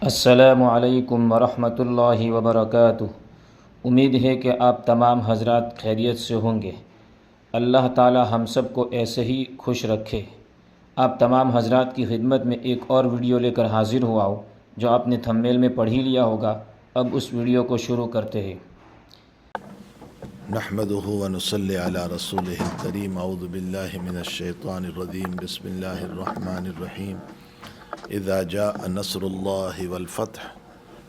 السلام علیکم ورحمۃ اللہ وبرکاتہ۔ امید ہے کہ آپ تمام حضرات خیریت سے ہوں گے۔ اللہ تعالی ہم سب کو ایسے ہی خوش رکھے۔ آپ تمام حضرات کی خدمت میں ایک اور ویڈیو لے کر حاضر ہوا ہوں جو آپ نے تھمبنیل میں پڑھ ہی لیا ہوگا۔ اب اس ویڈیو کو شروع کرتے ہیں۔ نحمده ونصلي على رسوله الكريم اعوذ بالله من الشيطان الرجيم بسم الله الرحمن الرحيم اذا جاء نصر الله والفتح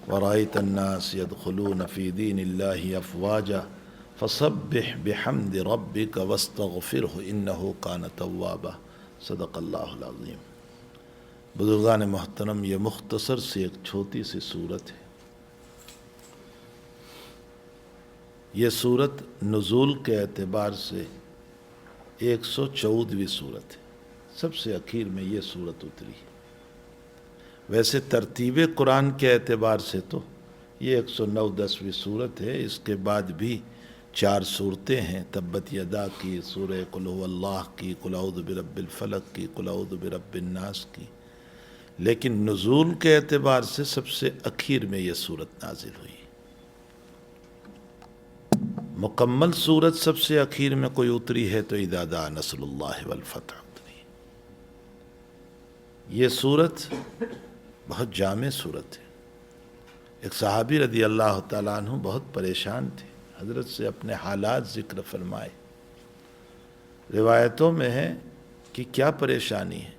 ورأيت الناس يدخلون في دين الله افواجا فسبح بحمد ربك واستغفره انه كان توابا صدق اللہ العظیم۔ بزرگان محترم، یہ مختصر سی ایک چھوٹی سی صورت ہے۔ یہ صورت نزول کے اعتبار سے 114ویں صورت ہے۔ سب سے اخیر میں یہ صورت اتری ہے۔ ویسے ترتیب قرآن کے اعتبار سے تو یہ 109-10ویں صورت ہے۔ اس کے بعد بھی 4 صورتیں ہیں، تبت یدا کی، سورہ قل هو اللہ کی، قل اعوذ برب الفلق کی، قل اعوذ برب الناس کی، لیکن نزول کے اعتبار سے سب سے اخیر میں یہ صورت نازل ہوئی۔ مکمل صورت سب سے اخیر میں کوئی اتری ہے تو اذا جاء نصر اللہ والفتح اتری۔ یہ صورت بہت جامع صورت ہے۔ ایک صحابی رضی اللہ تعالیٰ عنہ بہت پریشان تھے، حضرت سے اپنے حالات ذکر فرمائے۔ روایتوں میں ہے کہ کیا پریشانی ہے؟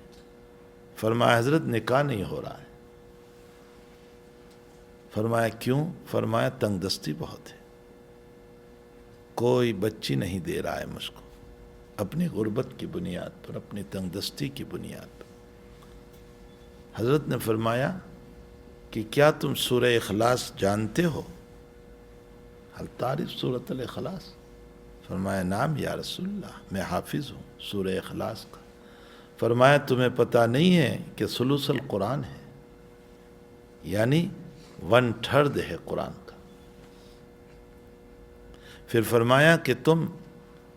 فرمایا حضرت نکاح نہیں ہو رہا ہے۔ فرمایا کیوں؟ فرمایا تنگ دستی بہت ہے، کوئی بچی نہیں دے رہا ہے مجھ کو، اپنی غربت کی بنیاد پر، اپنی تنگ دستی کی بنیاد پر۔ حضرت نے فرمایا کہ کیا تم سورہ اخلاص جانتے ہو؟ حل تعرف سورۃ الاخلاص؟ فرمایا نعم یا رسول اللہ، میں حافظ ہوں سورہ اخلاص کا۔ فرمایا تمہیں پتہ نہیں ہے کہ ثلث القرآن ہے، یعنی 1/3 ہے قرآن کا۔ پھر فرمایا کہ تم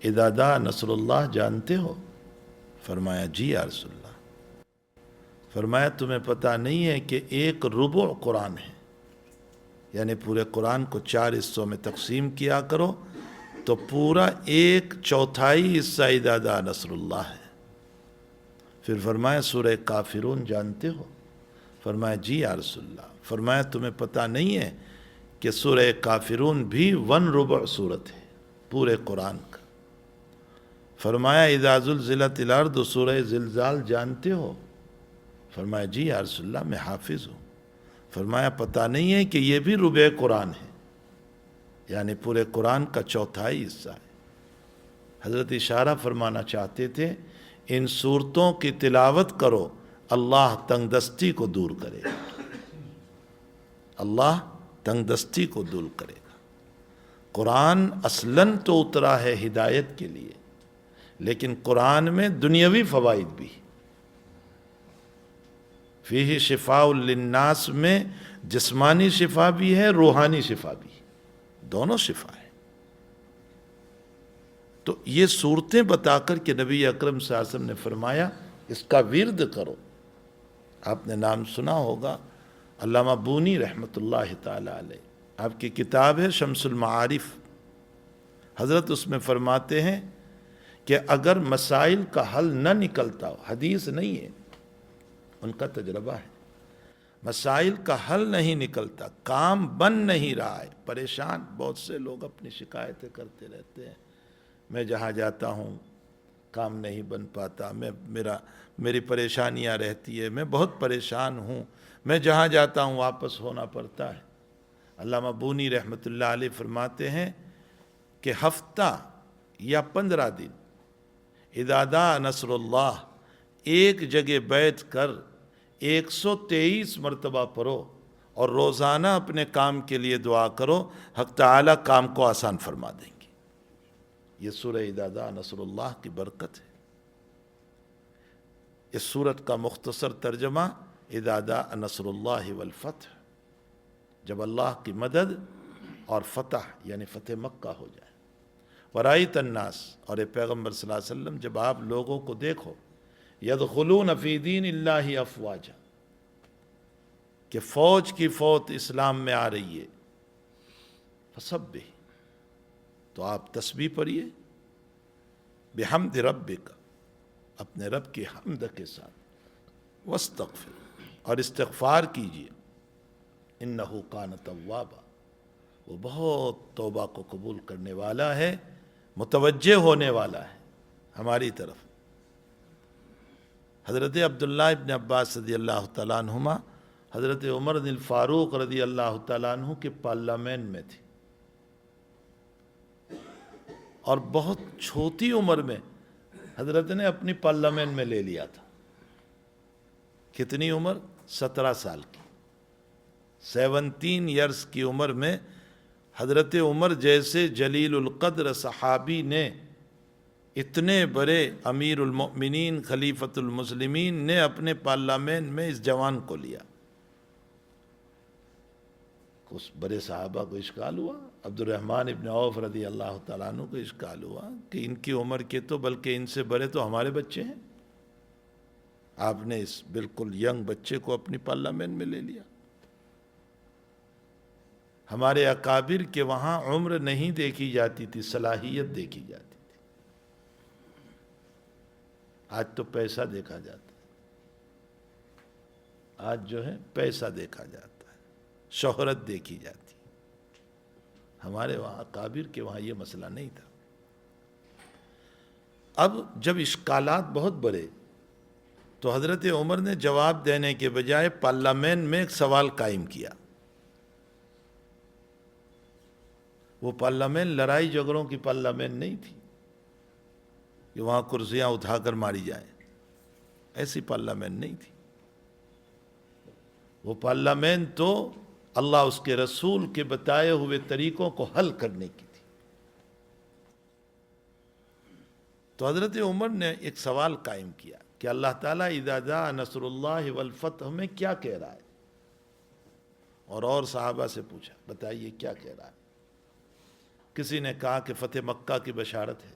اذا جاء نصر اللہ جانتے ہو؟ فرمایا جی یا رسول اللہ۔ فرمایا تمہیں پتہ نہیں ہے کہ 1/4 قرآن ہے، یعنی پورے قرآن کو 4 حصوں میں تقسیم کیا کرو تو پورا 1/4 حصہ اذا جاء نصر اللہ ہے۔ پھر فرمایا سورہ کافرون جانتے ہو؟ فرمایا جی یا رسول اللہ۔ فرمایا تمہیں پتہ نہیں ہے کہ سورہ کافرون بھی 1/4 صورت ہے پورے قرآن کا۔ فرمایا اذا زلزلت الارض سورہ زلزال جانتے ہو؟ فرمایا جی یا رسول اللہ، میں حافظ ہوں۔ فرمایا پتہ نہیں ہے کہ یہ بھی ربع قرآن ہے، یعنی پورے قرآن کا 1/4 حصہ ہے۔ حضرت اشارہ فرمانا چاہتے تھے ان صورتوں کی تلاوت کرو، اللہ تنگ دستی کو دور کرے گا، اللہ تنگ دستی کو دور کرے گا۔ قرآن اصلاً تو اترا ہے ہدایت کے لیے، لیکن قرآن میں دنیاوی فوائد بھی۔ فیہ شفاء للناس میں جسمانی شفا بھی ہے، روحانی شفا بھی، دونوں شفا ہے۔ تو یہ صورتیں بتا کر کہ نبی اکرم صلی اللہ علیہ وسلم نے فرمایا اس کا ورد کرو۔ آپ نے نام سنا ہوگا علامہ بونی رحمۃ اللہ تعالی علیہ، آپ کی کتاب ہے شمس المعارف۔ حضرت اس میں فرماتے ہیں کہ اگر مسائل کا حل نہ نکلتا ہو، حدیث نہیں ہے، ان کا تجربہ ہے، مسائل کا حل نہیں نکلتا، کام بن نہیں رہا ہے، پریشان بہت سے لوگ اپنی شکایتیں کرتے رہتے ہیں، میں جہاں جاتا ہوں کام نہیں بن پاتا، میری پریشانیاں رہتی ہے، میں بہت پریشان ہوں، میں جہاں جاتا ہوں واپس ہونا پڑتا ہے۔ علامہ بونی رحمۃ اللہ علیہ فرماتے ہیں کہ ہفتہ یا 15 دن اذا جاء نصر اللہ ایک جگہ بیٹھ کر 123 مرتبہ پڑھو اور روزانہ اپنے کام کے لیے دعا کرو، حق تعالی کام کو آسان فرما دیں گے۔ یہ سورہ اذا جاء نصر اللہ کی برکت ہے۔ اس سورت کا مختصر ترجمہ اذا جاء نصر اللہ والفتح، جب اللہ کی مدد اور فتح یعنی فتح مکہ ہو جائے۔ ورأیت الناس، اور اے پیغمبر صلی اللہ علیہ وسلم جب آپ لوگوں کو دیکھو، یدخلون فی دین اللہ افواجا، کہ فوج کی فوت اسلام میں آ رہی ہے، فسبح، تو آپ تسبیح پڑھیے، بحمد ربک، اپنے رب کی حمد کے ساتھ، واستغفر، اور استغفار کیجیے، انہ کان توابا، وہ بہت توبہ کو قبول کرنے والا ہے، متوجہ ہونے والا ہے ہماری طرف۔ حضرت عبداللہ ابن عباس رضی اللہ تعالیٰ عنہما حضرت عمر الفاروق رضی اللہ تعالیٰ عنہ کے پارلیمنٹ میں تھے، اور بہت چھوٹی عمر میں حضرت نے اپنی پارلیمنٹ میں لے لیا تھا۔ کتنی عمر؟ 17 سال کی، 17 ایئرس کی عمر میں حضرت عمر جیسے جلیل القدر صحابی نے، اتنے بڑے امیر المؤمنین خلیفۃ المسلمین نے اپنے پارلیمنٹ میں اس جوان کو لیا۔ اس بڑے صحابہ کو اشکال ہوا، عبد الرحمن ابن عوف رضی اللہ تعالیٰ عنہ کو اشکال ہوا کہ ان کی عمر کے تو بلکہ ان سے بڑے تو ہمارے بچے ہیں، آپ نے اس بالکل ینگ بچے کو اپنی پارلیمنٹ میں لے لیا۔ ہمارے اکابر کے وہاں عمر نہیں دیکھی جاتی تھی، صلاحیت دیکھی جاتی تھی۔ آج تو پیسہ دیکھا جاتا ہے، آج جو ہے پیسہ دیکھا جاتا ہے، شہرت دیکھی جاتی ہے۔ ہمارے وہاں اکابر کے وہاں یہ مسئلہ نہیں تھا۔ اب جب اشکالات بہت بڑے تو حضرت عمر نے جواب دینے کے بجائے پارلیمنٹ میں ایک سوال قائم کیا۔ وہ پارلیمنٹ لڑائی جھگڑوں کی پارلیمنٹ نہیں تھی کہ وہاں کرسیاں اٹھا کر ماری جائیں، ایسی پارلیمنٹ نہیں تھی۔ وہ پارلیمنٹ تو اللہ اس کے رسول کے بتائے ہوئے طریقوں کو حل کرنے کی تھی۔ تو حضرت عمر نے ایک سوال قائم کیا کہ اللہ تعالیٰ اذا جاء نصر اللہ والفتح میں کیا کہہ رہا ہے، اور صحابہ سے پوچھا بتائیے کیا کہہ رہا ہے۔ کسی نے کہا کہ فتح مکہ کی بشارت ہے،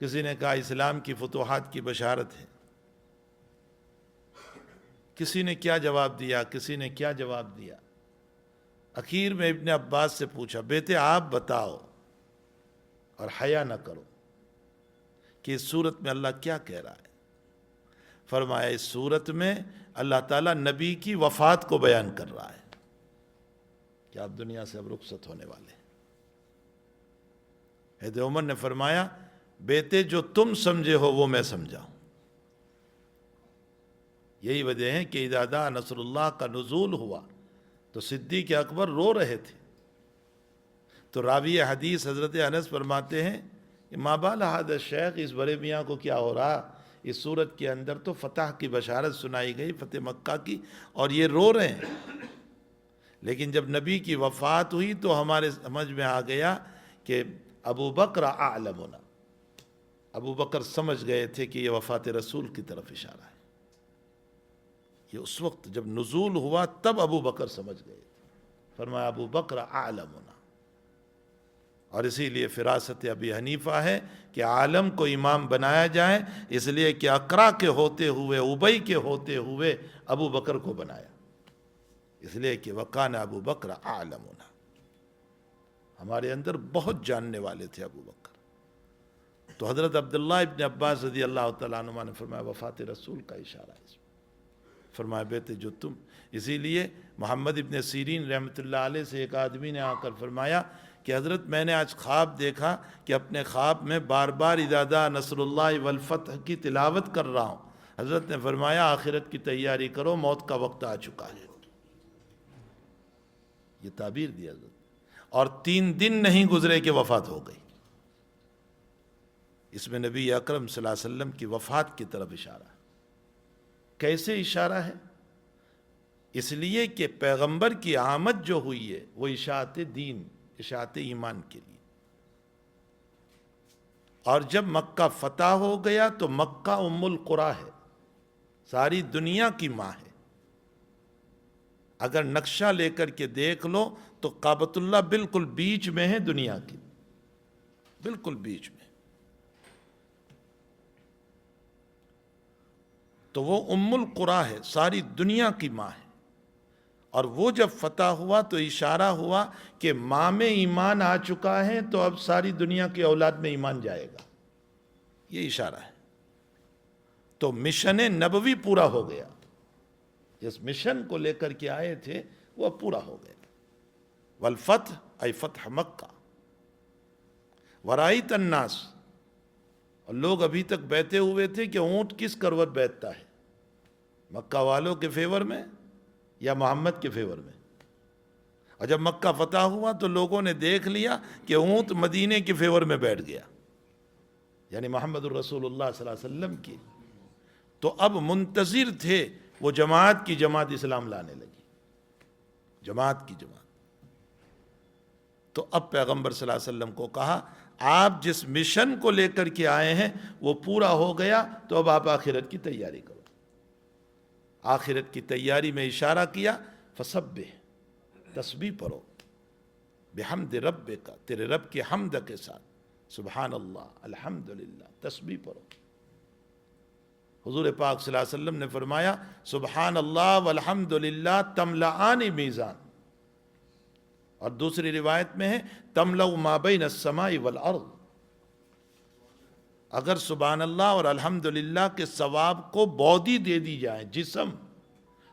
کسی نے کہا اسلام کی فتوحات کی بشارت ہے، کسی نے کیا جواب دیا، کسی نے کیا جواب دیا۔ اخیر میں ابن عباس سے پوچھا بیٹے آپ بتاؤ اور حیا نہ کرو کہ اس صورت میں اللہ کیا کہہ رہا ہے۔ فرمایا اس صورت میں اللہ تعالیٰ نبی کی وفات کو بیان کر رہا ہے کہ آپ دنیا سے اب رخصت ہونے والے ہیں۔ حضرت عمر نے فرمایا بیٹے جو تم سمجھے ہو وہ میں سمجھا ہوں۔ یہی وجہ ہے کہ اذا جاء نصر اللہ کا نزول ہوا تو صدیق اکبر رو رہے تھے۔ تو راوی حدیث حضرت انس فرماتے ہیں کہ ما بال ھذا الشیخ، اس بڑے میاں کو کیا ہو رہا، اس صورت کے اندر تو فتح کی بشارت سنائی گئی، فتح مکہ کی، اور یہ رو رہے ہیں۔ لیکن جب نبی کی وفات ہوئی تو ہمارے سمجھ میں آ گیا کہ ابو بکر اعلمنا، ابو بکر سمجھ گئے تھے کہ یہ وفات رسول کی طرف اشارہ ہے۔ یہ اس وقت جب نزول ہوا تب ابو بکر سمجھ گئے تھے۔ فرمایا ابو بکر اعلمنا، اور اسی لیے فراست ابی حنیفہ ہے کہ عالم کو امام بنایا جائے، اس لیے کہ اقرا کے ہوتے ہوئے، ابی کے ہوتے ہوئے ابو بکر کو بنایا، اس لیے کہ وکان ابو بکر اعلمنا، ہمارے اندر بہت جاننے والے تھے ابو بکر۔ تو حضرت عبداللہ ابن عباس رضی اللہ تعالیٰ عنہ نے فرمایا وفات رسول کا اشارہ ہے اس میں۔ فرمایا بیٹے جو تم، اسی لیے محمد ابن سیرین رحمۃ اللہ علیہ سے ایک آدمی نے آ کر فرمایا کہ حضرت میں نے آج خواب دیکھا کہ اپنے خواب میں بار بار اذا جاء نصر اللہ والفتح کی تلاوت کر رہا ہوں۔ حضرت نے فرمایا آخرت کی تیاری کرو، موت کا وقت آ چکا ہے۔ یہ تعبیر دی حضرت، اور 3 دن نہیں گزرے کہ وفات ہو گئی۔ اس میں نبی اکرم صلی اللہ علیہ وسلم کی وفات کی طرف اشارہ ہے۔ کیسے اشارہ ہے؟ اس لیے کہ پیغمبر کی آمد جو ہوئی ہے وہ اشاعت دین، اشاعت ایمان کے لیے، اور جب مکہ فتح ہو گیا تو مکہ ام القریٰ ہے، ساری دنیا کی ماں ہے۔ اگر نقشہ لے کر کے دیکھ لو تو کعبۃ اللہ بالکل بیچ میں ہے دنیا کی، بالکل بیچ میں، تو وہ ام القریٰ ہے، ساری دنیا کی ماں ہے۔ اور وہ جب فتح ہوا تو اشارہ ہوا کہ ماں میں ایمان آ چکا ہے تو اب ساری دنیا کی اولاد میں ایمان جائے گا، یہ اشارہ ہے۔ تو مشن نبوی پورا ہو گیا، جس مشن کو لے کر کے آئے تھے وہ اب پورا ہو گیا۔ والفتح ای فتح مکہ ورائیت الناس، اور لوگ ابھی تک بیٹھے ہوئے تھے کہ اونٹ کس کروٹ بیٹھتا ہے، مکہ والوں کے فیور میں یا محمد کے فیور میں؟ اور جب مکہ فتح ہوا تو لوگوں نے دیکھ لیا کہ اونٹ مدینے کے فیور میں بیٹھ گیا، یعنی محمد الرسول اللہ صلی اللہ علیہ وسلم کی۔ تو اب منتظر تھے وہ جماعت کی جماعت اسلام لانے لگی، جماعت کی جماعت۔ تو اب پیغمبر صلی اللہ علیہ وسلم کو کہا آپ جس مشن کو لے کر کے آئے ہیں وہ پورا ہو گیا، تو اب آپ آخرت کی تیاری کرو۔ آخرت کی تیاری میں اشارہ کیا، فسبح، تسبیح پڑھو، بحمد ربک، تیرے رب کی حمد کے ساتھ، سبحان اللہ، الحمدللہ، تسبیح پڑھو۔ حضور پاک صلی اللہ علیہ وسلم نے فرمایا سبحان اللہ والحمدللہ تملعان میزان، اور دوسری روایت میں ہے تملأ ما بین السماء والارض۔ اگر سبحان اللہ اور الحمدللہ کے ثواب کو بودی دے دی جائے جسم،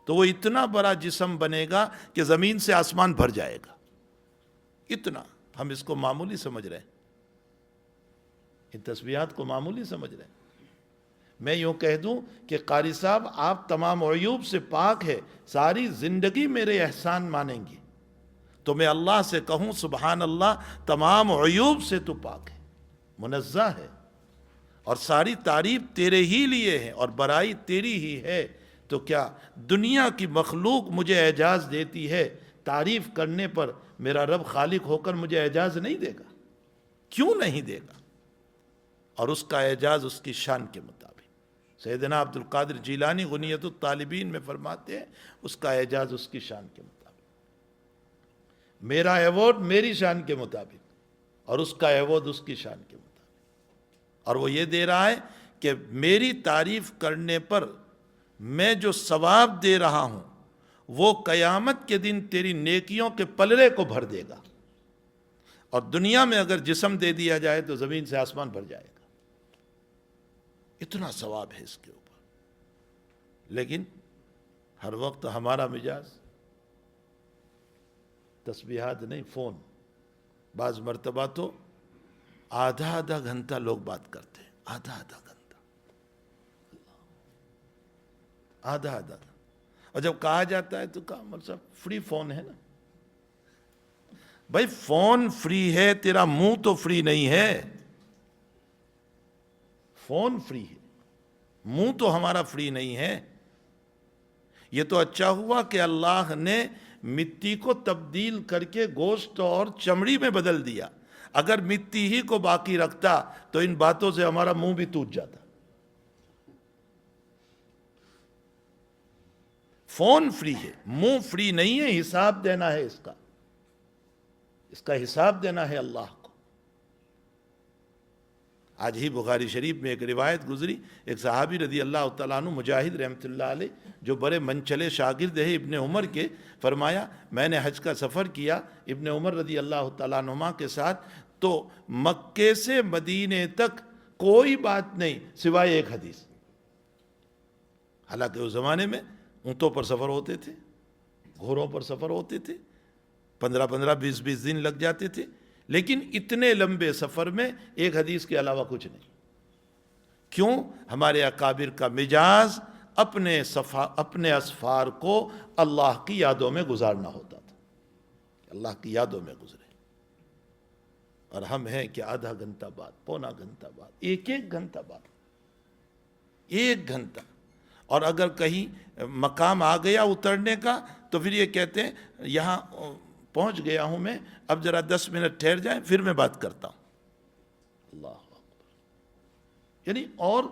تو وہ اتنا بڑا جسم بنے گا کہ زمین سے آسمان بھر جائے گا، اتنا۔ ہم اس کو معمولی سمجھ رہے ہیں، ان تسبیحات کو معمولی سمجھ رہے ہیں۔ میں یوں کہہ دوں کہ قاری صاحب آپ تمام عیوب سے پاک ہے، ساری زندگی میرے احسان مانیں گی، تو میں اللہ سے کہوں سبحان اللہ تمام عیوب سے تو پاک ہے، منزہ ہے، اور ساری تعریف تیرے ہی لیے ہے اور برائی تیری ہی ہے، تو کیا دنیا کی مخلوق مجھے اعجاز دیتی ہے، تعریف کرنے پر میرا رب خالق ہو کر مجھے اعجاز نہیں دے گا؟ کیوں نہیں دے گا؟ اور اس کا اعجاز اس کی شان کے مطابق۔ سیدنا عبد القادر جیلانی غنیت الطالبین میں فرماتے ہیں اس کا اعجاز اس کی شان کے مطابق، میرا ایوارڈ میری شان کے مطابق اور اس کا ایوارڈ اس کی شان کے مطابق۔ اور وہ یہ دے رہا ہے کہ میری تعریف کرنے پر میں جو ثواب دے رہا ہوں وہ قیامت کے دن تیری نیکیوں کے پلڑے کو بھر دے گا، اور دنیا میں اگر جسم دے دیا جائے تو زمین سے آسمان بھر جائے گا، اتنا ثواب ہے اس کے اوپر۔ لیکن ہر وقت ہمارا مزاج تسبیحات نہیں، فون۔ بعض مرتبہ تو آدھا آدھا گھنٹہ لوگ بات کرتے ہیں، آدھا آدھا گھنٹہ، آدھا آدھا۔ اور جب کہا جاتا ہے تو کہا مطلب فری فون ہے نا، بھائی فون فری ہے، تیرا منہ تو فری نہیں ہے۔ فون فری ہے، منہ تو ہمارا فری نہیں ہے۔ یہ تو اچھا ہوا کہ اللہ نے مٹی کو تبدیل کر کے گوشت اور چمڑی میں بدل دیا، اگر مٹی ہی کو باقی رکھتا تو ان باتوں سے ہمارا منہ بھی ٹوٹ جاتا۔ فون فری ہے، منہ فری نہیں ہے، حساب دینا ہے اس کا حساب دینا ہے اللہ کو۔ آج ہی بخاری شریف میں ایک روایت گزری، ایک صحابی رضی اللہ تعالیٰ عنہ مجاہد رحمۃ اللہ علیہ جو بڑے منچلے شاگرد ہیں ابن عمر کے، فرمایا میں نے حج کا سفر کیا ابن عمر رضی اللہ تعالیٰ عنہما کے ساتھ، تو مکے سے مدینے تک کوئی بات نہیں سوائے ایک حدیث۔ حالانکہ اس زمانے میں اونٹوں پر سفر ہوتے تھے، گھوڑوں پر سفر ہوتے تھے، 15 20 دن لگ جاتے تھے، لیکن اتنے لمبے سفر میں ایک حدیث کے علاوہ کچھ نہیں۔ کیوں؟ ہمارے اکابر کا مزاج اپنے اسفار کو اللہ کی یادوں میں گزارنا ہوتا تھا، اللہ کی یادوں میں گزرے۔ اور ہم ہیں کہ آدھا گھنٹہ بعد، پونا گھنٹہ بعد، ایک گھنٹہ بعد، ایک گھنٹہ۔ اور اگر کہیں مقام آ گیا اترنے کا تو پھر یہ کہتے ہیں یہاں پہنچ گیا ہوں میں، اب ذرا 10 منٹ ٹھہر جائیں پھر میں بات کرتا ہوں۔ اللہ اکبر۔ یعنی اور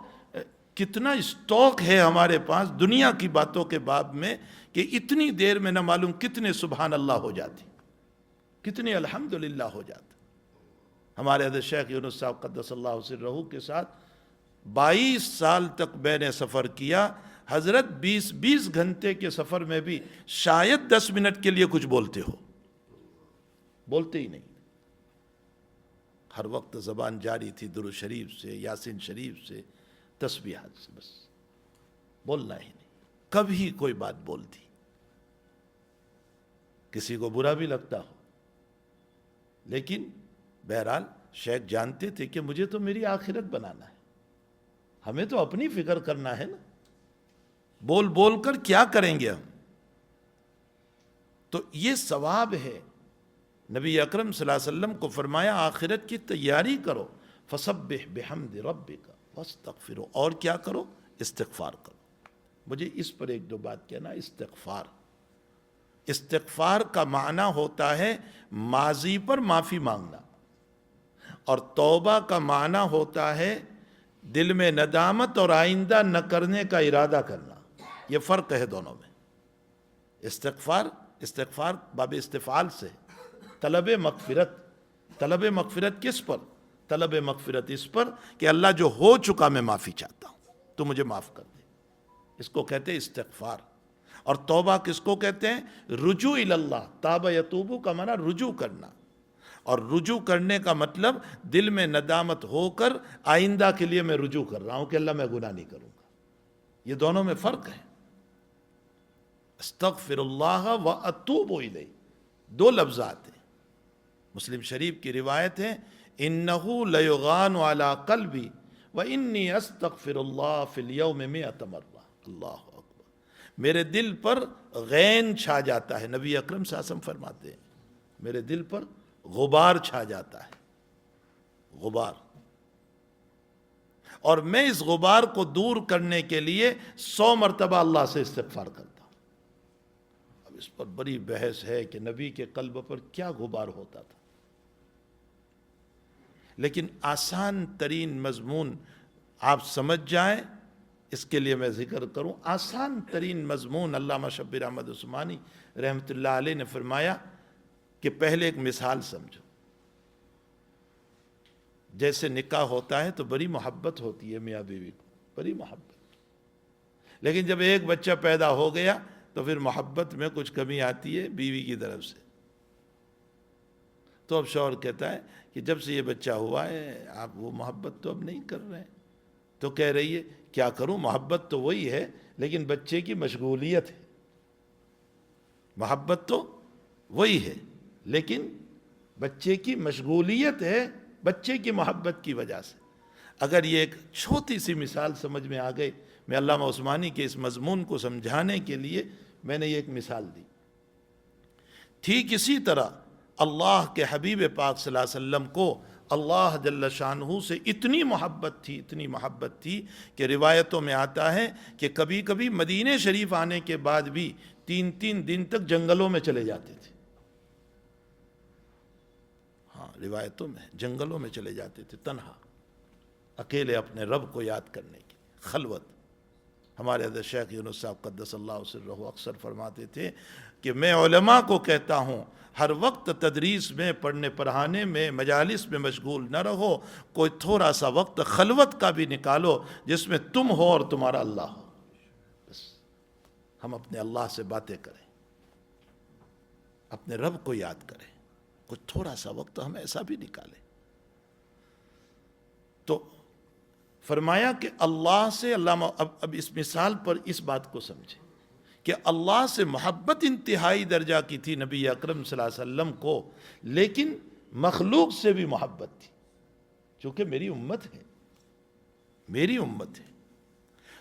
کتنا اسٹاک ہے ہمارے پاس دنیا کی باتوں کے باب میں کہ اتنی دیر میں نہ معلوم کتنے سبحان اللہ ہو جاتی، کتنے الحمدللہ ہو جاتے۔ ہمارے حضرت شیخ یونس صاحب قدس اللہ سرہ کے ساتھ 22 سال تک میں نے سفر کیا، حضرت 20 گھنٹے کے سفر میں بھی شاید 10 منٹ کے لیے کچھ بولتے ہو، بولتے ہی نہیں، ہر وقت زبان جاری تھی درود شریف سے، یاسین شریف سے، تسبیحات سے، بس بولنا ہی نہیں، کبھی کوئی بات بولتی، کسی کو برا بھی لگتا ہو، لیکن بہرحال شیخ جانتے تھے کہ مجھے تو میری آخرت بنانا ہے، ہمیں تو اپنی فکر کرنا ہے نا، بول بول کر کیا کریں گے ہم؟ تو یہ ثواب ہے۔ نبی اکرم صلی اللہ علیہ وسلم کو فرمایا آخرت کی تیاری کرو، فسبح بحمد ربک واستغفروا، اور کیا کرو؟ استغفار کرو۔ مجھے اس پر ایک دو بات کہنا، استغفار، استغفار کا معنی ہوتا ہے ماضی پر معافی مانگنا، اور توبہ کا معنی ہوتا ہے دل میں ندامت اور آئندہ نہ کرنے کا ارادہ کرنا، یہ فرق ہے دونوں میں۔ استغفار باب استفعال سے، طلب مغفرت، طلب مغفرت کس پر؟ طلب مغفرت اس پر کہ اللہ جو ہو چکا میں معافی چاہتا ہوں، تو مجھے معاف کر دے، اس کو کہتے ہیں استغفار۔ اور توبہ کس کو کہتے ہیں؟ رجوع اللہ، تاب یتوبو کا معنی رجوع کرنا، اور رجوع کرنے کا مطلب دل میں ندامت ہو کر آئندہ کے لیے میں رجوع کر رہا ہوں کہ اللہ میں گناہ نہیں کروں گا، یہ دونوں میں فرق ہے۔ استغفر اللہ و اتوب الیہ، دو لفظات ہیں، مسلم شریف کی روایت ہے انہ لیغان علی قلبی وانی استغفر اللہ فی اليوم 100 مرہ، اللہ اکبر، میرے دل پر غین چھا جاتا ہے، نبی اکرم صلی اللہ علیہ وسلم فرماتے ہیں میرے دل پر غبار چھا جاتا ہے، غبار، اور میں اس غبار کو دور کرنے کے لیے 100 مرتبہ اللہ سے استغفار کرتا ہوں۔ اب اس پر بڑی بحث ہے کہ نبی کے قلب پر کیا غبار ہوتا تھا، لیکن آسان ترین مضمون آپ سمجھ جائیں، اس کے لیے میں ذکر کروں، آسان ترین مضمون علامہ شبیر احمد عثمانی رحمۃ اللہ علیہ نے فرمایا کہ پہلے ایک مثال سمجھو، جیسے نکاح ہوتا ہے تو بڑی محبت ہوتی ہے میاں بیوی کو، بڑی محبت، لیکن جب ایک بچہ پیدا ہو گیا تو پھر محبت میں کچھ کمی آتی ہے بیوی کی طرف سے، تو اب شوہر کہتا ہے کہ جب سے یہ بچہ ہوا ہے آپ وہ محبت تو اب نہیں کر رہے ہیں، تو کہہ رہی ہے کیا کروں، محبت تو وہی ہے لیکن بچے کی مشغولیت ہے، محبت تو وہی ہے لیکن بچے کی مشغولیت ہے، بچے کی محبت کی وجہ سے۔ اگر یہ ایک چھوٹی سی مثال سمجھ میں آ گئی، میں علامہ عثمانی کے اس مضمون کو سمجھانے کے لیے میں نے یہ ایک مثال دی۔ ٹھیک اسی طرح اللہ کے حبیب پاک صلی اللہ علیہ وسلم کو اللہ جل شانہ سے اتنی محبت تھی کہ روایتوں میں آتا ہے کہ کبھی کبھی مدینہ شریف آنے کے بعد بھی 3 دن تک جنگلوں میں چلے جاتے تھے، ہاں روایتوں میں جنگلوں میں چلے جاتے تھے، تنہا اکیلے اپنے رب کو یاد کرنے کی خلوت۔ ہمارے حضرت شیخ یونس صاحب قدس اللہ سرہ اکثر فرماتے تھے کہ میں علماء کو کہتا ہوں ہر وقت تدریس میں، پڑھنے پڑھانے میں، مجالس میں مشغول نہ رہو، کوئی تھوڑا سا وقت خلوت کا بھی نکالو جس میں تم ہو اور تمہارا اللہ ہو، بس ہم اپنے اللہ سے باتیں کریں، اپنے رب کو یاد کریں، کچھ تھوڑا سا وقت ہم ایسا بھی نکالیں۔ تو فرمایا کہ اللہ سے علامہ اب اس مثال پر اس بات کو سمجھیں کہ اللہ سے محبت انتہائی درجہ کی تھی نبی اکرم صلی اللہ علیہ وسلم کو، لیکن مخلوق سے بھی محبت تھی، چونکہ میری امت ہے،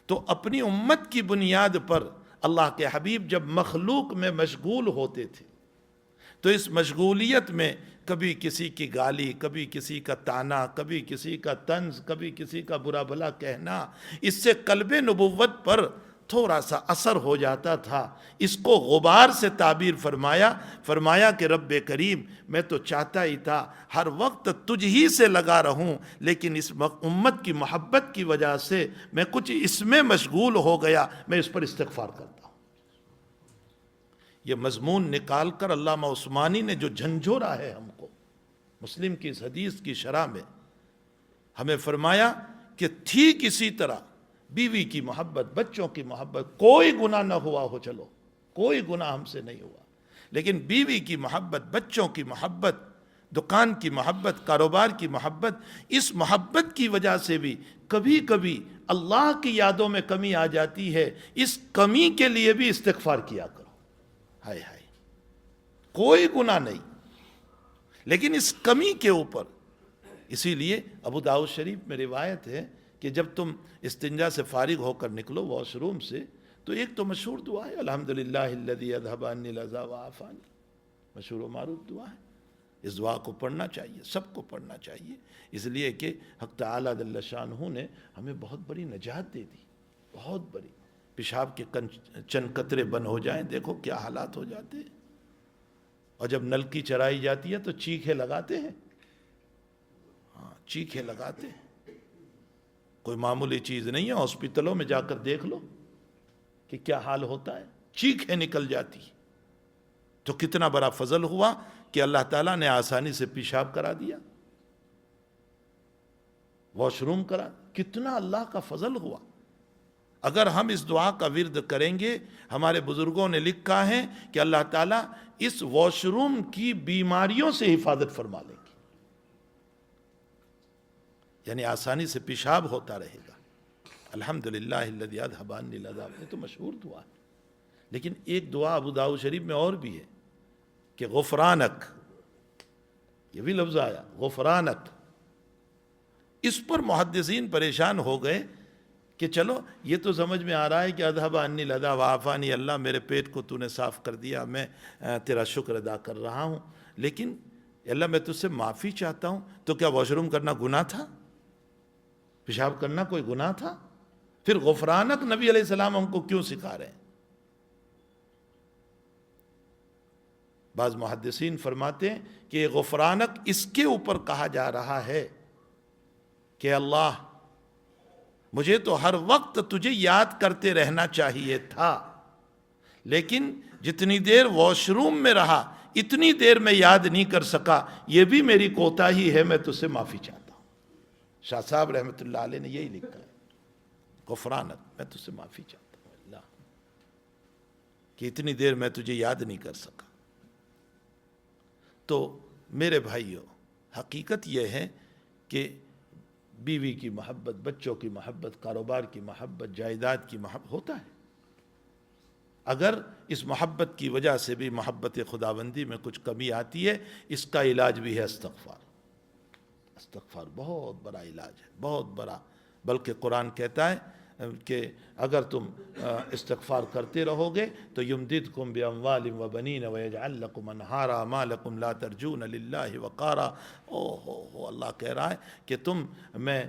تو اپنی امت کی بنیاد پر اللہ کے حبیب جب مخلوق میں مشغول ہوتے تھے تو اس مشغولیت میں کبھی کسی کی گالی، کبھی کسی کا تانا، کبھی کسی کا طنز، کبھی کسی کا برا بھلا کہنا، اس سے قلب نبوت پر تھوڑا سا اثر ہو جاتا تھا۔ اس کو غبار سے تعبیر فرمایا کہ رب کریم میں تو چاہتا ہی تھا ہر وقت تجھ ہی سے لگا رہوں، لیکن اس امت کی محبت کی وجہ سے میں کچھ اس میں مشغول ہو گیا، میں اس پر استغفار کرتا ہوں۔ یہ مضمون نکال کر علامہ عثمانی نے جو جھنجھوڑا ہے ہم کو مسلم کی اس حدیث کی شرح میں، ہمیں فرمایا کہ ٹھیک اسی طرح بیوی کی محبت، بچوں کی محبت، کوئی گناہ نہ ہوا ہو، چلو کوئی گناہ ہم سے نہیں ہوا، لیکن بیوی کی محبت، بچوں کی محبت، دکان کی محبت، کاروبار کی محبت، اس محبت کی وجہ سے بھی کبھی کبھی اللہ کی یادوں میں کمی آ جاتی ہے، اس کمی کے لیے بھی استغفار کیا کرو۔ ہائے ہائے، کوئی گناہ نہیں، لیکن اس کمی کے اوپر، اسی لیے ابو داؤد شریف میں روایت ہے کہ جب تم استنجا سے فارغ ہو کر نکلو واش روم سے، تو ایک تو مشہور دعا ہے الحمدللہ الذی اذھب عنی الاذی وعافانی، مشہور و معروف دعا ہے، اس دعا کو پڑھنا چاہیے، سب کو پڑھنا چاہیے، اس لیے کہ حق تعالیٰ جل شانہ نے ہمیں بہت بڑی نجات دے دی، بہت بڑی۔ پیشاب کے چند قطرے بند ہو جائیں، دیکھو کیا حالات ہو جاتے ہیں، اور جب نلکی چرائی جاتی ہے تو چیخیں لگاتے ہیں، ہاں چیخیں لگاتے ہیں، کوئی معمولی چیز نہیں ہے، ہاسپٹلوں میں جا کر دیکھ لو کہ کیا حال ہوتا ہے، چیخیں نکل جاتی ہیں۔ تو کتنا بڑا فضل ہوا کہ اللہ تعالیٰ نے آسانی سے پیشاب کرا دیا، واش روم کرا، کتنا اللہ کا فضل ہوا۔ اگر ہم اس دعا کا ورد کریں گے، ہمارے بزرگوں نے لکھا ہے کہ اللہ تعالیٰ اس واش روم کی بیماریوں سے حفاظت فرما لیں گے، یعنی آسانی سے پیشاب ہوتا رہے گا۔ الحمدللہ الذی اذھب عنی الاذی، یہ تو مشہور دعا ہے، لیکن ایک دعا ابو داؤد شریف میں اور بھی ہے کہ غفرانک، یہ بھی لفظ آیا غفرانک، اس پر محدثین پریشان ہو گئے کہ چلو یہ تو سمجھ میں آ رہا ہے کہ اذھب عنی الاذی وعافانی، اللہ میرے پیٹ کو تو نے صاف کر دیا، میں تیرا شکر ادا کر رہا ہوں، لیکن اللہ میں تجھ سے معافی چاہتا ہوں، تو کیا واش روم کرنا گناہ تھا؟ پیشاب کرنا کوئی گناہ تھا؟ پھر غفرانک نبی علیہ السلام ہم کو کیوں سکھا رہے ہیں؟ بعض محدثین فرماتے ہیں کہ یہ غفرانک اس کے اوپر کہا جا رہا ہے کہ اللہ مجھے تو ہر وقت تجھے یاد کرتے رہنا چاہیے تھا، لیکن جتنی دیر واش روم میں رہا اتنی دیر میں یاد نہیں کر سکا، یہ بھی میری کوتاہی ہے، میں تجھ سے معافی چاہتا ہوں۔ شاہ صاحب رحمۃ اللہ علیہ نے یہی لکھا ہے، غفرانک، میں تجھ سے معافی چاہتا ہوں اللہ کہ اتنی دیر میں تجھے یاد نہیں کر سکا۔ تو میرے بھائیوں، حقیقت یہ ہے کہ بیوی کی محبت، بچوں کی محبت، کاروبار کی محبت، جائیداد کی محبت ہوتا ہے، اگر اس محبت کی وجہ سے بھی محبت خداوندی میں کچھ کمی آتی ہے، اس کا علاج بھی ہے استغفار۔ استغفار بہت بڑا علاج ہے، بہت بڑا، بلکہ قرآن کہتا ہے کہ اگر تم استغفار کرتے رہو گے تو یمددکم باموال وبنین ویجعل لکم انہارا ما لکم لا ترجون للہ وقارا۔ ہو اللہ کہہ رہا ہے کہ میں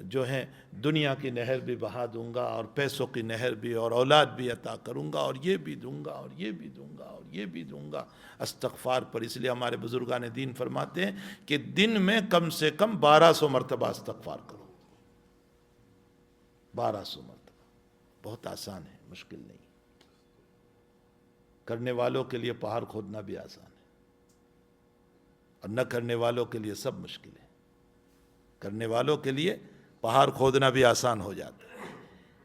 جو ہے دنیا کی نہر بھی بہا دوں گا، اور پیسوں کی نہر بھی، اور اولاد بھی عطا کروں گا، اور یہ بھی دوں گا، اور یہ بھی دوں گا، اور یہ بھی دوں گا استغفار پر۔ اس لیے ہمارے بزرگان دین فرماتے ہیں کہ دن میں کم سے کم 1200 مرتبہ استغفار کرو، 1200 مرتبہ، بہت آسان ہے، مشکل نہیں۔ کرنے والوں کے لیے پہاڑ کھودنا بھی آسان ہے، اور نہ کرنے والوں کے لیے سب مشکل ہے۔ کرنے والوں کے لیے پہاڑ کھودنا بھی آسان ہو جاتا ہے،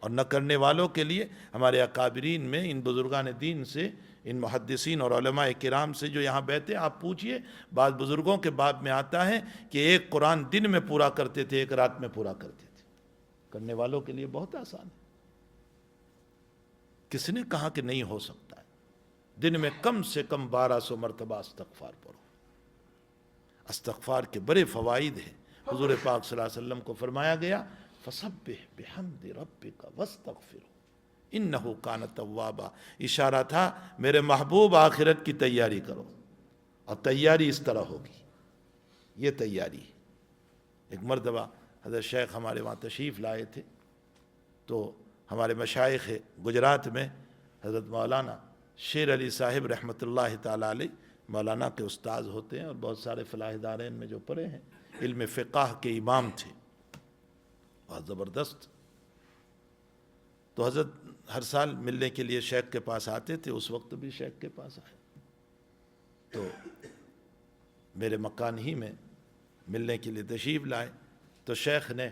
اور نہ کرنے والوں کے لیے ہمارے اکابرین میں، ان بزرگان دین سے، ان محدثین اور علماء کرام سے جو یہاں بیٹھے، آپ پوچھئے، بعض بزرگوں کے باب میں آتا ہے کہ ایک قرآن دن میں پورا کرتے تھے، ایک رات میں پورا کرتے تھے۔ کرنے والوں کے لیے بہت آسان ہے، کس نے کہا کہ نہیں ہو سکتا ہے؟ دن میں کم سے کم 1200 مرتبہ استغفار پڑھو۔ استغفار کے بڑے فوائد ہیں، حضور پاک صلی اللہ علیہ وسلم کو فرمایا گیا فَسَبِّحْ بِحَمْدِ رَبِّكَ وَاسْتَغْفِرْهُ إِنَّهُ كَانَ تَوَّابًا۔ اشارہ تھا میرے محبوب آخرت کی تیاری کرو، اور تیاری اس طرح ہوگی، یہ تیاری۔ ایک مرتبہ حضرت شیخ ہمارے وہاں تشریف لائے تھے، تو ہمارے مشائخ گجرات میں حضرت مولانا شیر علی صاحب رحمۃ اللہ تعالیٰ علیہ، مولانا کے استاذ ہوتے ہیں، اور بہت سارے فلاح دارین میں جو پڑھے ہیں، علم فقہ کے امام تھے، بہت زبردست۔ تو حضرت ہر سال ملنے کے لیے شیخ کے پاس آتے تھے، اس وقت بھی شیخ کے پاس آئے، تو میرے مکان ہی میں ملنے کے لیے تشریف لائے، تو شیخ نے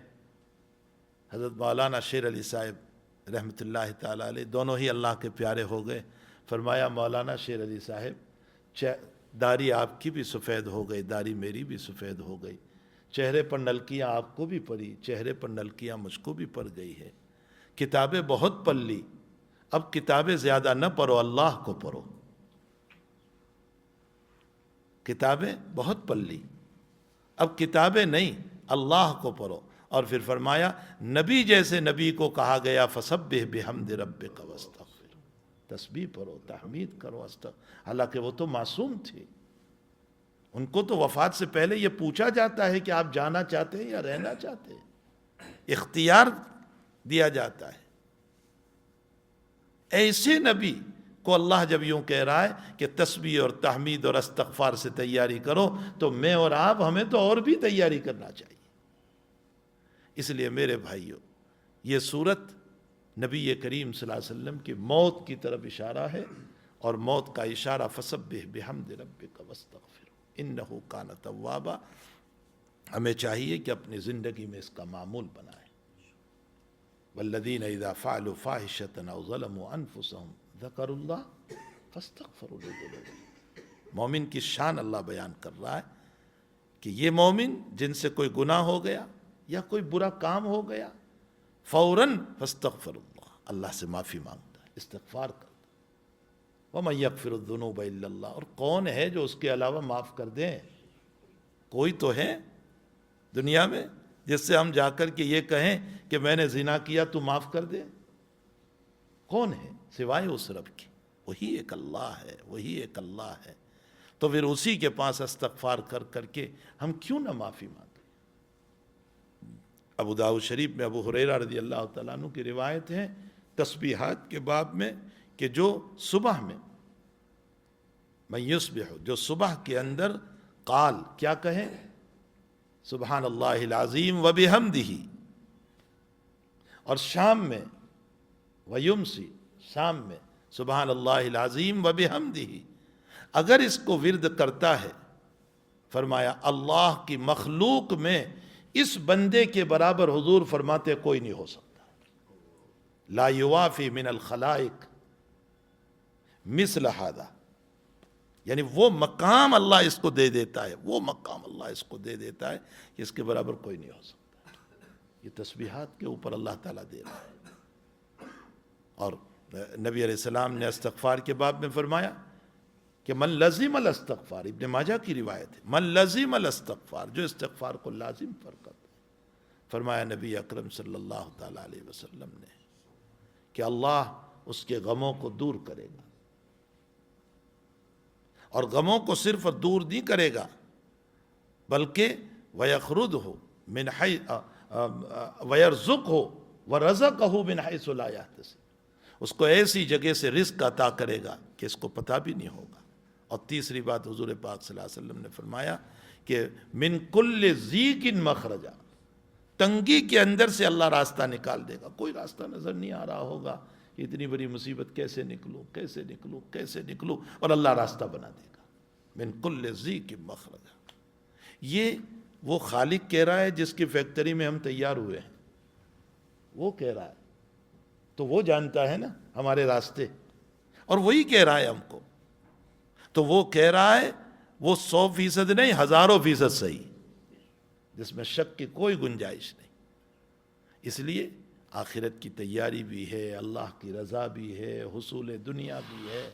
حضرت مولانا شیر علی صاحب رحمۃ اللہ تعالیٰ علیہ دونوں ہی اللہ کے پیارے ہو گئے. فرمایا مولانا شیر علی صاحب داڑھی آپ کی بھی سفید ہو گئی, داڑھی میری بھی سفید ہو گئی, چہرے پر نلکیاں آپ کو بھی پڑی, چہرے پر نلکیاں مجھ کو بھی پڑ گئی ہے, کتابیں بہت پڑھ لی, اب کتابیں زیادہ نہ پڑھو, اللہ کو پڑھو. کتابیں بہت پڑھ لی, اب کتابیں نہیں, اللہ کو پڑھو. اور پھر فرمایا نبی جیسے نبی کو کہا گیا فسبح بحمد ربک واستغفر, تسبیح پڑھو, تحمید کرو, حالانکہ وہ تو معصوم تھے. ان کو تو وفات سے پہلے یہ پوچھا جاتا ہے کہ آپ جانا چاہتے ہیں یا رہنا چاہتے ہیں, اختیار دیا جاتا ہے. ایسے نبی کو اللہ جب یوں کہہ رہا ہے کہ تسبیح اور تحمید اور استغفار سے تیاری کرو, تو میں اور آپ ہمیں تو اور بھی تیاری کرنا چاہیے. اس لیے میرے بھائیوں, یہ صورت نبی کریم صلی اللہ علیہ وسلم کی موت کی طرف اشارہ ہے, اور موت کا اشارہ فسبح بحمد ربک واستغفر انہ کان توابا. ہمیں چاہیے کہ اپنی زندگی میں اس کا معمول بنائیں. والذین اذا فعلوا فاحشۃ او ظلموا انفسهم ذکروا اللہ فاستغفروا لذنوبہم. مومن کی شان اللہ بیان کر رہا ہے کہ یہ مومن جن سے کوئی گناہ ہو گیا یا کوئی برا کام ہو گیا, فوراً فاستغفر اللہ, اللہ سے معافی مانگتا ہے, استغفار کرتا ہے. وَمَن يَغْفِرُ الذُّنُوبَ إِلَّا اللَّهُ, اور کون ہے جو اس کے علاوہ معاف کر دیں؟ کوئی تو ہے دنیا میں جس سے ہم جا کر کے یہ کہیں کہ میں نے زنا کیا تو معاف کر دے؟ کون ہے سوائے اس رب کے؟ وہی ایک اللہ ہے, وہی ایک اللہ ہے. تو پھر اسی کے پاس استغفار کر کر کے ہم کیوں نہ معافی مانگیں. ابو داؤد شریف میں ابو ہریرہ رضی اللہ تعالیٰ عنہ کی روایت ہے تسبیحات کے باب میں کہ جو صبح میں من یصبح, جو صبح کے اندر قال کیا کہیں, سبحان اللہ العظیم وبحمدہ, اور شام میں ویمسی, شام میں سبحان اللہ العظیم وبحمدہ. اگر اس کو ورد کرتا ہے, فرمایا اللہ کی مخلوق میں اس بندے کے برابر حضور فرماتے کوئی نہیں ہو سکتا. لا یوافی من الخلائق مثل ھذا, یعنی وہ مقام اللہ اس کو دے دیتا ہے, وہ مقام اللہ اس کو دے دیتا ہے کہ اس کے برابر کوئی نہیں ہو سکتا. یہ تسبیحات کے اوپر اللہ تعالیٰ دے رہا ہے. اور نبی علیہ السلام نے استغفار کے باب میں فرمایا کہ من لزم الاستغفار, ابن ماجہ کی روایت ہے, من لزم الاستغفار, جو استغفار کو لازم کرتا ہے. فرمایا نبی اکرم صلی اللہ تعالیٰ علیہ وسلم نے کہ اللہ اس کے غموں کو دور کرے گا, اور غموں کو صرف دور نہیں کرے گا بلکہ وَيَخْرُدْهُ مِنْ وَيَرْزُقْهُ وَرَزَقَهُ مِنْ حَيْثُ لَا يَحْتَسِبُ, اس کو ایسی جگہ سے رزق عطا کرے گا کہ اس کو پتہ بھی نہیں ہوگا. اور تیسری بات حضور پاک صلی اللہ علیہ وسلم نے فرمایا کہ من کل ضیق مخرجا, تنگی کے اندر سے اللہ راستہ نکال دے گا. کوئی راستہ نظر نہیں آ رہا ہوگا, اتنی بڑی مصیبت کیسے نکلوں کیسے نکلوں کیسے نکلوں, اور اللہ راستہ بنا دے گا. من کل ضیق مخرجا, یہ وہ خالق کہہ رہا ہے جس کی فیکٹری میں ہم تیار ہوئے ہیں, وہ کہہ رہا ہے, تو وہ جانتا ہے نا ہمارے راستے, اور وہی کہہ رہا ہے ہم کو. تو وہ کہہ رہا ہے وہ 100% نہیں, 1000% صحیح, جس میں شک کی کوئی گنجائش نہیں. اس لیے آخرت کی تیاری بھی ہے, اللہ کی رضا بھی ہے, حصول دنیا بھی ہے,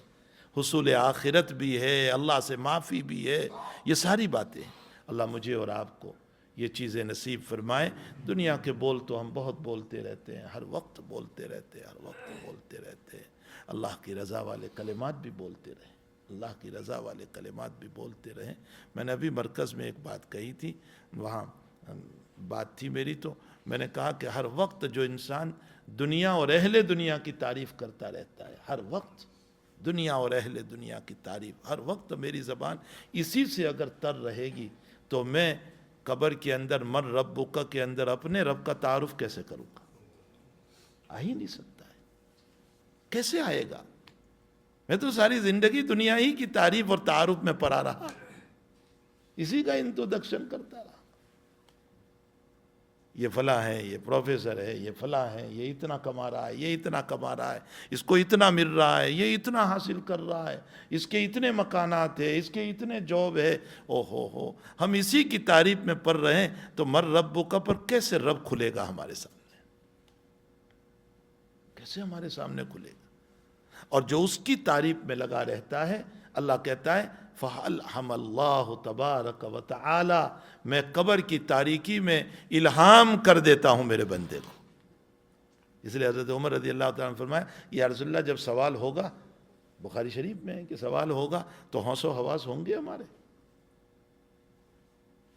حصول آخرت بھی ہے, اللہ سے معافی بھی ہے, یہ ساری باتیں. اللہ مجھے اور آپ کو یہ چیزیں نصیب فرمائے. دنیا کے بول تو ہم بہت بولتے رہتے ہیں, ہر وقت بولتے رہتے ہیں, ہر وقت بولتے رہتے ہیں. اللہ کی رضا والے کلمات بھی بولتے رہیں, اللہ کی رضا والے کلمات بھی بولتے رہیں. میں نے ابھی مرکز میں ایک بات کہی تھی, وہاں بات تھی میری, تو میں نے کہا کہ ہر وقت جو انسان دنیا اور اہل دنیا کی تعریف کرتا رہتا ہے, ہر وقت دنیا اور اہل دنیا کی تعریف, ہر وقت میری زبان اسی سے اگر تر رہے گی, تو میں قبر کے اندر من ربک کے اندر اپنے رب کا تعارف کیسے کروں گا؟ آ ہی نہیں سکتا ہے. کیسے آئے گا؟ میں تو ساری زندگی دنیا ہی کی تعریف اور تعارف میں پڑا رہا, اسی کا انٹروڈکشن کرتا رہا. یہ فلاں ہے، یہ پروفیسر ہے، یہ فلاں ہے، یہ اتنا کما رہا ہے، یہ اتنا کما رہا ہے، اس کو اتنا مل رہا ہے، یہ اتنا حاصل کر رہا ہے، اس کے اتنے مکانات ہیں، اس کے اتنے جاب ہے، او ہو ہم اسی کی تعریف میں پڑھ رہے ہیں تو مر ربک پر کیسے رب کھلے گا ہمارے سامنے؟ کیسے ہمارے سامنے کھلے گا؟ اور جو اس کی تعریف میں لگا رہتا ہے، اللہ کہتا ہے فَأَلْحَمَ اللَّهُ تَبَارَكَ وَتَعَالَى، میں قبر کی تاریکی میں الہام کر دیتا ہوں میرے بندے کو۔ اس لیے حضرت عمر رضی اللہ تعالیٰ نے فرمایا یا رسول اللہ جب سوال ہوگا، بخاری شریف میں ہے کہ سوال ہوگا تو ہوش و حواس ہوں گے ہمارے،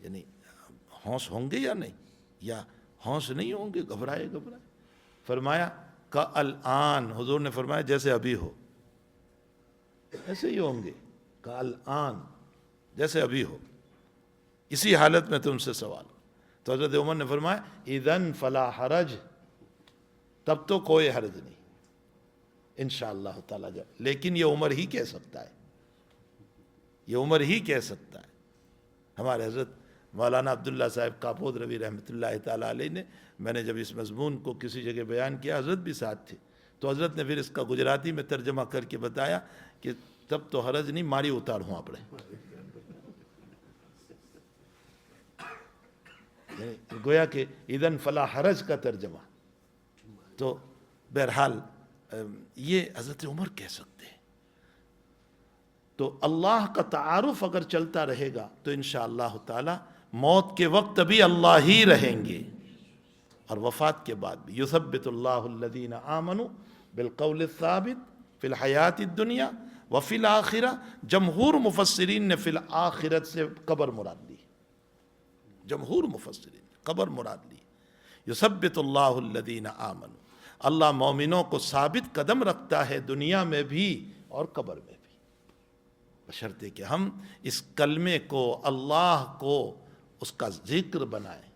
یعنی ہوش ہوں گے یا نہیں، یا ہوش نہیں ہوں گے، گھبرائے فرمایا کالآن، حضور نے فرمایا جیسے ابھی ہو، ایسے ہی ہوں گے، کالآن، جیسے ابھی ہو، اسی حالت میں تم سے سوال۔ تو حضرت عمر نے فرمایا اذن فلا حرج، تب تو کوئی حرج نہیں انشاءاللہ تعالیٰ جب، لیکن یہ عمر ہی کہہ سکتا ہے، یہ عمر ہی کہہ سکتا ہے۔ ہمارے حضرت مولانا عبداللہ صاحب کاپود روی رحمۃ اللہ تعالیٰ علیہ نے، میں نے جب اس مضمون کو کسی جگہ بیان کیا، حضرت بھی ساتھ تھے، تو حضرت نے پھر اس کا گجراتی میں ترجمہ کر کے بتایا کہ تب تو حرج نہیں، ماری اتار ہوں آپ نے، گویا کہ اذن فلا حرج کا ترجمہ۔ تو بہرحال یہ حضرت عمر کہہ سکتے ہیں۔ تو اللہ کا تعارف اگر چلتا رہے گا تو انشاءاللہ تعالی موت کے وقت بھی اللہ ہی رہیں گے، اور وفات کے بعد بھی یثبت اللہ الذین آمنوا بالقول الثابت فی الحیات الدنیا وفی الآخرہ۔ جمہور مفسرین نے فی الآخرت سے قبر مراد لی، جمہور مفسرین نے قبر مراد لی۔ یثبت اللہ الذین آمنوا، اللہ مومنوں کو ثابت قدم رکھتا ہے دنیا میں بھی اور قبر میں بھی، بشرطے کہ ہم اس کلمے کو، اللہ کو، اس کا ذکر بنائیں،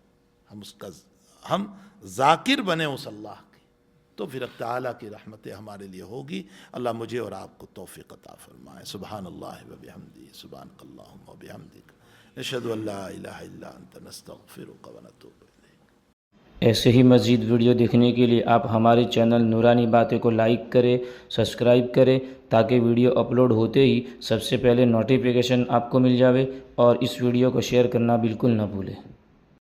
ہم ذاکر بنیں اس اللہ کے، تو پھر تعالیٰ کی رحمتیں ہمارے لیے ہوگی۔ اللہ مجھے اور آپ کو توفیق عطا فرمائے۔ سبحان اللہ و بحمدہ، سبحانک اللہم و بحمدک، نشہد ان لا الہ الا انت، نستغفرک و نتوب الیک۔ ایسے ہی مزید ویڈیو دیکھنے کے لیے آپ ہمارے چینل نورانی باتیں کو لائک کریں، سبسکرائب کریں، تاکہ ویڈیو اپلوڈ ہوتے ہی سب سے پہلے نوٹیفیکیشن آپ کو مل جاوے، اور اس ویڈیو کو شیئر کرنا بالکل نہ بھولیں۔